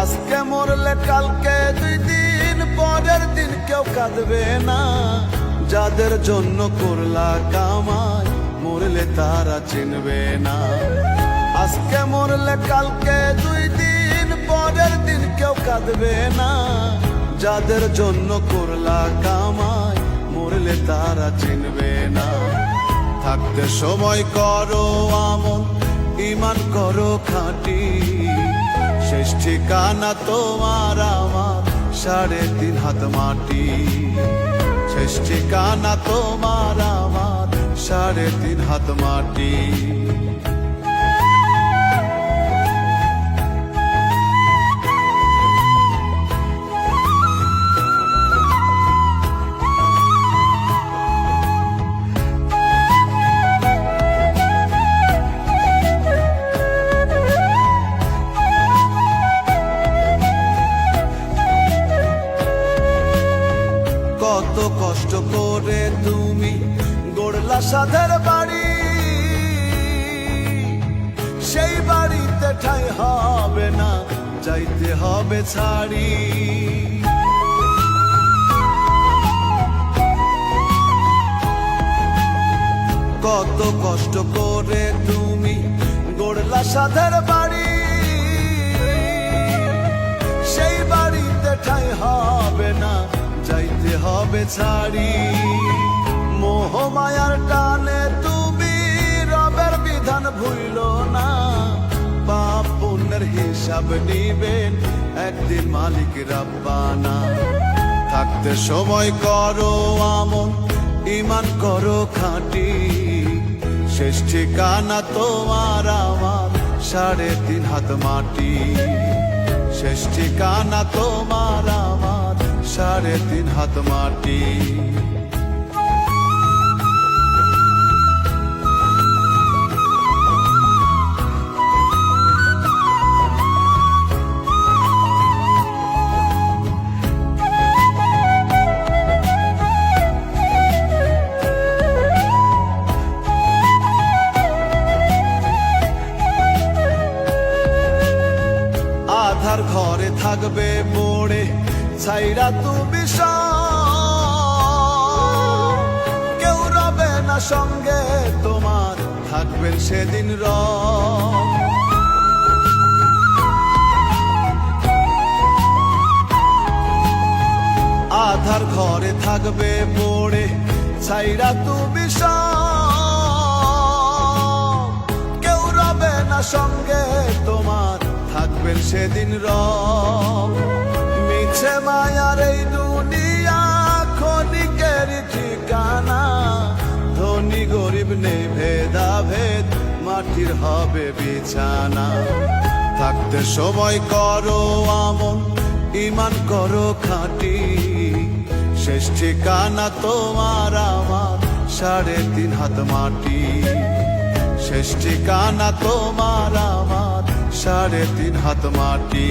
আজকে মরলে কালকে 2 দিন পরের দিন কেউ কাঁদবে না। যাদের জন্য করলা কামাই মরলে তারা চিনবে না। আজকে মরলে কালকে 2 দিন পরের দিন কেউ কাঁদবে না। যাদের জন্য করলা কামাই মরলে তারা চিনবে না। থাকতে সময় করো আমল, ঈমান করো খাঁটি। শেষ ঠিকানা তোমার আমার 3.5 হাত মাটি। শেষ ঠিকানা তোমার আমার 3.5 হাত মাটি। কত কষ্ট করে তুমি গড়লা সাধের বাড়ি, সেই বাড়িতে ঠাঁই হবে না, যাইতে হবে ছাড়ি। কত কষ্ট করে তুমি গড়লা সাধের বাড়ি, সেই বাড়িতে ঠাঁই হবে না, যাইতে হবে ছাড়ি। মোহ মায়ার টানে তুমি রবের বিধান ভুইলো না। পাপ পুণ্যের হিসাব নিবেন একদিন মালিক রাব্বানা। থাকতে সময় করো আমল, ঈমান করো খাঁটি। শেষ ঠিকানা তোমার আমার 3.5 হাত মাটি। শেষ ঠিকানা তোমার আমার 3.5 হাত মাটি। আধার ঘরে থাকবে পড়ে ছাইরা তুমি সব, কেউ রবে না সঙ্গে তোমার, থাকবেন সেদিন রব। আধার ঘরে থাকবে পড়ে ছাইরা তুমি সব, কেউ রবে না সঙ্গে তোমার, থাকবেন সেদিন রব। মিছে মায়ার এই দুনিয়া ক্ষণিকের ঠিকানা। ধনী গরিব নেই ভেদাভেদ, মাটির হবে বিছানা। থাকতে সময় করো আমল, ঈমান করো খাঁটি। শেষ ঠিকানা তোমার আমার 3.5 হাত মাটি। শেষ ঠিকানা তোমার আমার 3.5 হাত মাটি।